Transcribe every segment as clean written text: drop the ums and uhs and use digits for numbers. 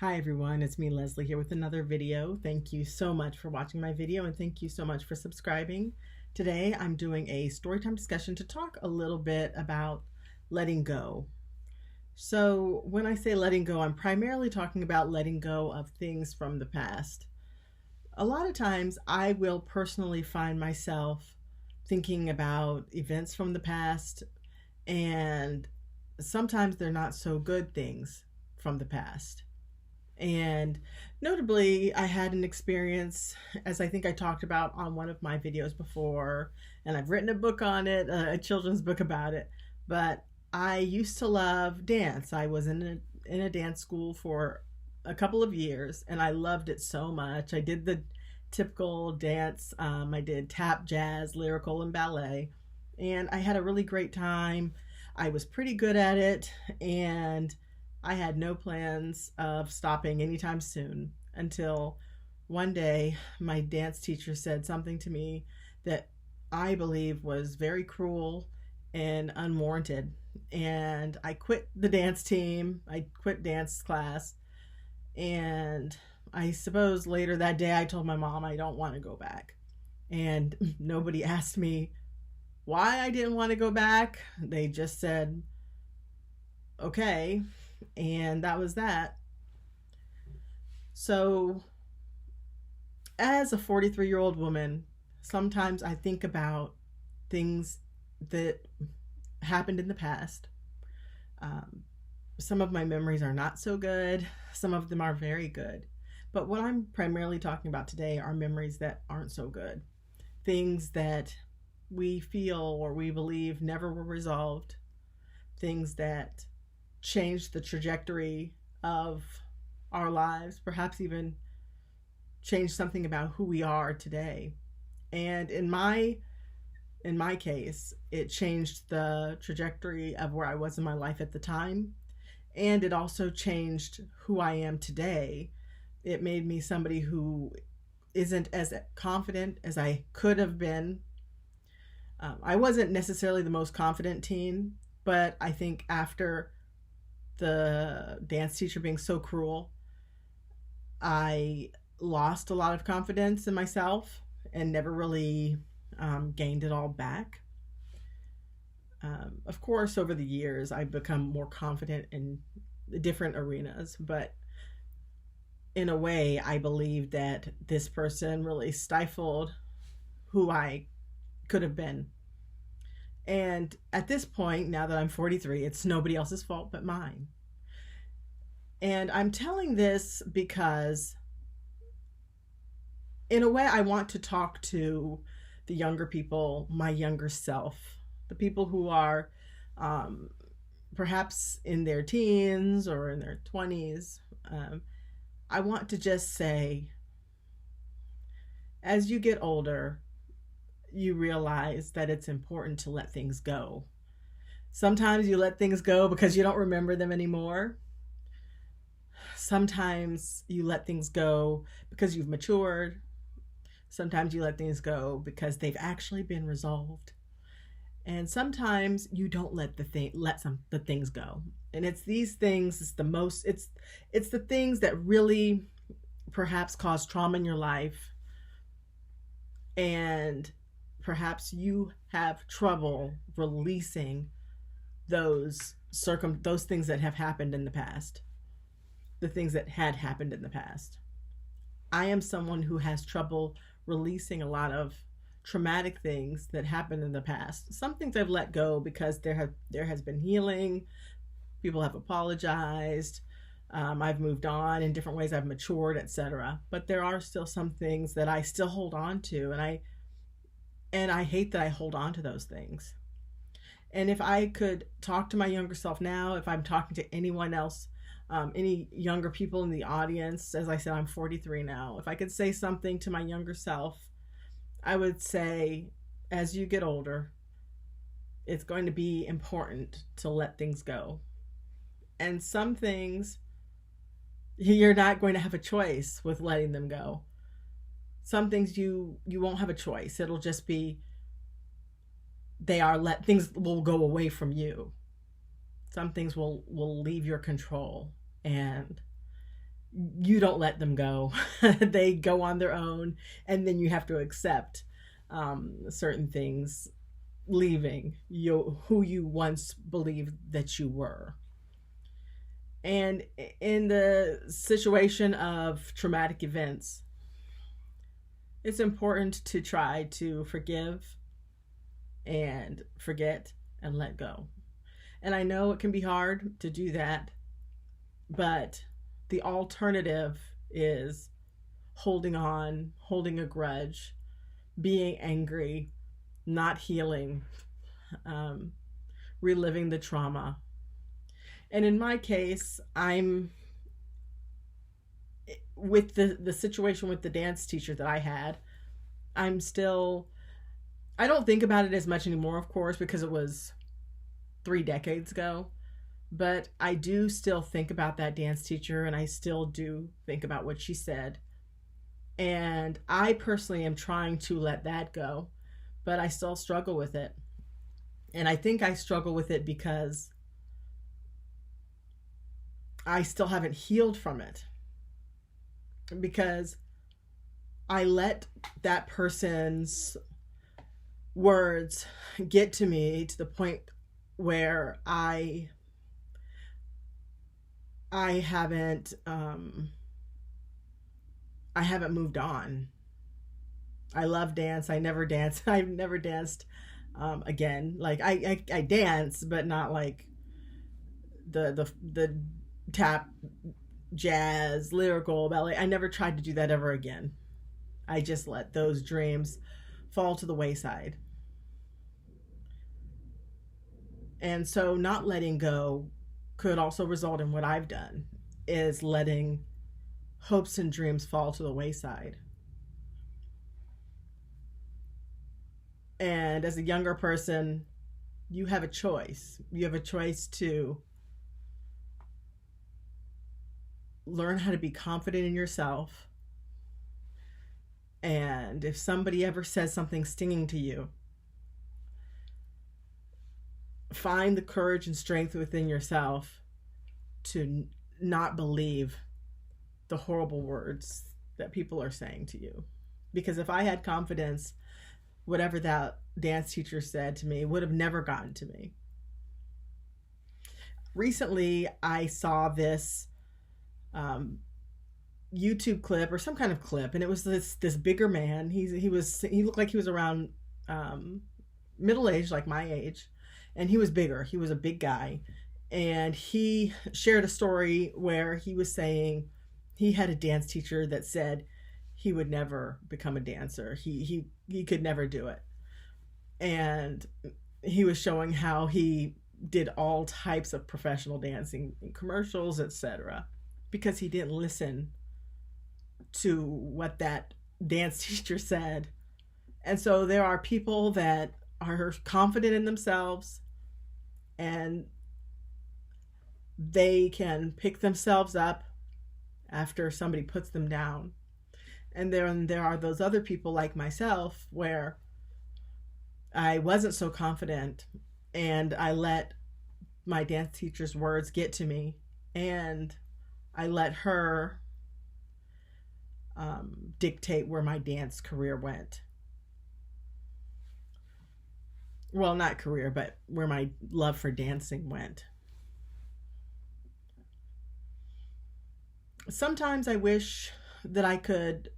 Hi everyone, it's me Leslie here with another video. Thank you so much for watching my video and thank you so much for subscribing. Today I'm doing a storytime discussion to talk a little bit about letting go. So when I say letting go, I'm primarily talking about letting go of things from the past. A lot of times I will personally find myself thinking about events from the past, and sometimes they're not so good things from the past. And notably, I had an experience, as I think I talked about on one of my videos before, and I've written a book on it, a children's book about it. But I used to love dance. I was in a dance school for a couple of years, and I loved it so much. I did the typical dance. I did tap, jazz, lyrical, and ballet, and I had a really great time. I was pretty good at it, and I had no plans of stopping anytime soon until one day my dance teacher said something to me that I believe was very cruel and unwarranted. And I quit the dance team, I quit dance class, and I suppose later that day I told my mom I don't want to go back. And nobody asked me why I didn't want to go back. They just said, okay. And that was that. So, as a 43-year-old woman, sometimes I think about things that happened in the past. Some of my memories are not so good, some of them are very good. But what I'm primarily talking about today are memories that aren't so good. Things that we feel or we believe never were resolved. Things that changed the trajectory of our lives, perhaps even changed something about who we are today. And in my case, it changed the trajectory of where I was in my life at the time, and it also changed who I am today. It made me somebody who isn't as confident as I could have been. I wasn't necessarily the most confident teen, but I think after the dance teacher being so cruel, I lost a lot of confidence in myself and never really gained it all back. Of course, over the years, I've become more confident in different arenas, but in a way, I believe that this person really stifled who I could have been. And at this point, now that I'm 43, it's nobody else's fault but mine. And I'm telling this because, in a way, I want to talk to the younger people, my younger self, the people who are perhaps in their teens or in their 20s. I want to just say, as you get older, you realize that it's important to let things go. Sometimes you let things go because you don't remember them anymore. Sometimes you let things go because you've matured. Sometimes you let things go because they've actually been resolved. And sometimes you don't let the things go. And it's these things, it's the things that really perhaps cause trauma in your life, and perhaps you have trouble releasing those things that have happened in the past, the things that had happened in the past. I am someone who has trouble releasing a lot of traumatic things that happened in the past. Some things I've let go because there has been healing. People have apologized. I've moved on in different ways. I've matured, etc. But there are still some things that I still hold on to, and I hate that I hold on to those things. And if I could talk to my younger self now, if I'm talking to anyone else, any younger people in the audience, as I said, I'm 43 now. If I could say something to my younger self, I would say, as you get older, it's going to be important to let things go. And some things, you're not going to have a choice with letting them go. Some things you won't have a choice. It'll just be, things will go away from you. Some things will leave your control. And you don't let them go. They go on their own, and then you have to accept certain things, leaving you who you once believed that you were. And in the situation of traumatic events, it's important to try to forgive and forget and let go. And I know it can be hard to do that, but the alternative is holding on, holding a grudge, being angry, not healing, reliving the trauma. And in my case, I'm with the situation with the dance teacher that I had. I don't think about it as much anymore, of course, because it was 3 decades ago. But I do still think about that dance teacher, and I still do think about what she said. And I personally am trying to let that go, but I still struggle with it. And I think I struggle with it because I still haven't healed from it. Because I let that person's words get to me to the point where I haven't moved on. I love dance. I never dance. I've never danced again. Like I dance, but not like the tap, jazz, lyrical, ballet. I never tried to do that ever again. I just let those dreams fall to the wayside. And so not letting go could also result in what I've done, is letting hopes and dreams fall to the wayside. And as a younger person, you have a choice. You have a choice to learn how to be confident in yourself. And if somebody ever says something stinging to you, find the courage and strength within yourself to not believe the horrible words that people are saying to you. Because if I had confidence, whatever that dance teacher said to me would have never gotten to me. Recently, I saw this YouTube clip or some kind of clip, and it was this bigger man. He looked like he was around middle age, like my age, and he was bigger. He was a big guy, and he shared a story where he was saying he had a dance teacher that said he would never become a dancer. He could never do it, and he was showing how he did all types of professional dancing, commercials, etc., because he didn't listen to what that dance teacher said. And so there are people that are confident in themselves and they can pick themselves up after somebody puts them down. And then there are those other people like myself where I wasn't so confident and I let my dance teacher's words get to me, and I let her dictate where my dance career went. Well, not career, but where my love for dancing went. Sometimes I wish that I could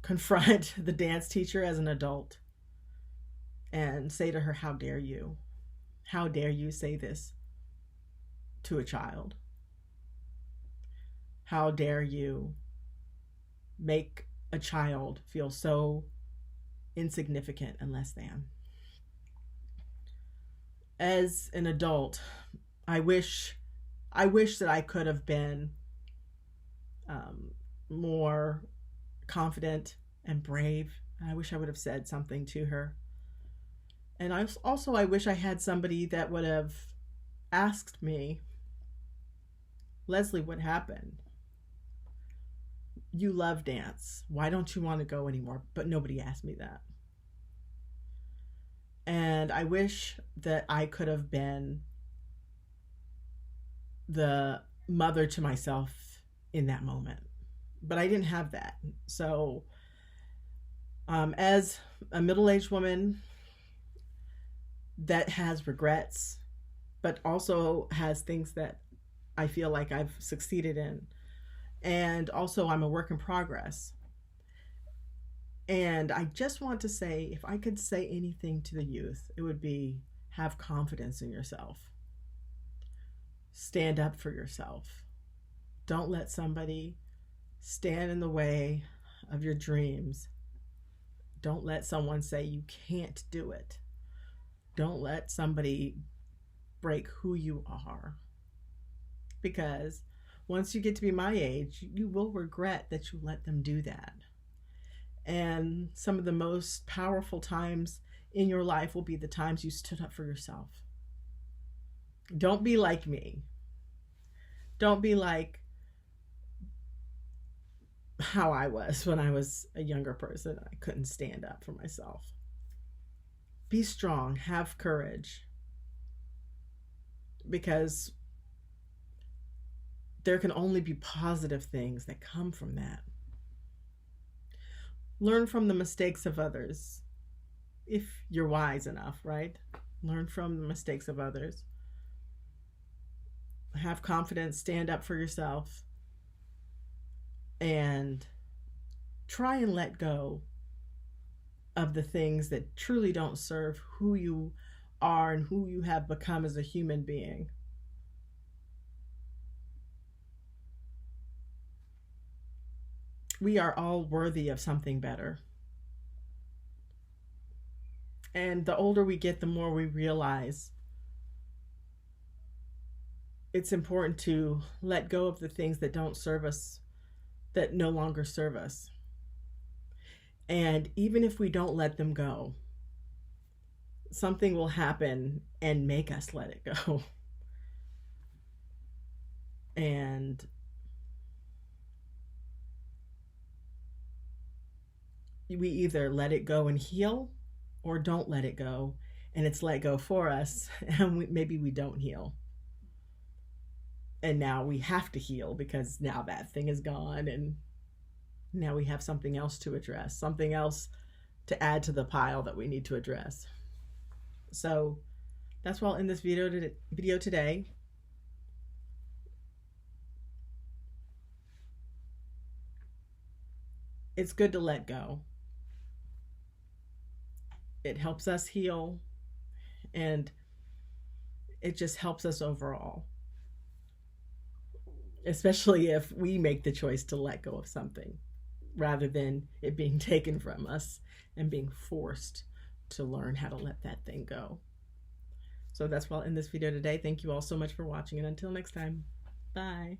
confront the dance teacher as an adult and say to her, how dare you? How dare you say this to a child? How dare you make a child feel so insignificant and less than? As an adult, I wish that I could have been more confident and brave. I wish I would have said something to her. And I wish I had somebody that would have asked me, Leslie, what happened? You love dance. Why don't you want to go anymore? But nobody asked me that. And I wish that I could have been the mother to myself in that moment. But I didn't have that. So as a middle-aged woman that has regrets, but also has things that I feel like I've succeeded in, and also I'm a work in progress. And I just want to say, if I could say anything to the youth, it would be have confidence in yourself. Stand up for yourself. Don't let somebody stand in the way of your dreams. Don't let someone say you can't do it. Don't let somebody break who you are. Because once you get to be my age, you will regret that you let them do that. And some of the most powerful times in your life will be the times you stood up for yourself. Don't be like me. Don't be like how I was when I was a younger person. I couldn't stand up for myself. Be strong, have courage, because there can only be positive things that come from that. Learn from the mistakes of others, if you're wise enough, right? Learn from the mistakes of others. Have confidence, stand up for yourself, and try and let go of the things that truly don't serve who you are and who you have become as a human being. We are all worthy of something better. And the older we get, the more we realize it's important to let go of the things that don't serve us, that no longer serve us. And even if we don't let them go, something will happen and make us let it go. And we either let it go and heal, or don't let it go and it's let go for us, and maybe we don't heal. And now we have to heal because now that thing is gone, and now we have something else to address, something else to add to the pile that we need to address. So that's why in this video today, it's good to let go. It helps us heal, and it just helps us overall. Especially if we make the choice to let go of something, rather than it being taken from us and being forced to learn how to let that thing go. So that's why in this video today. Thank you all so much for watching, and until next time, bye.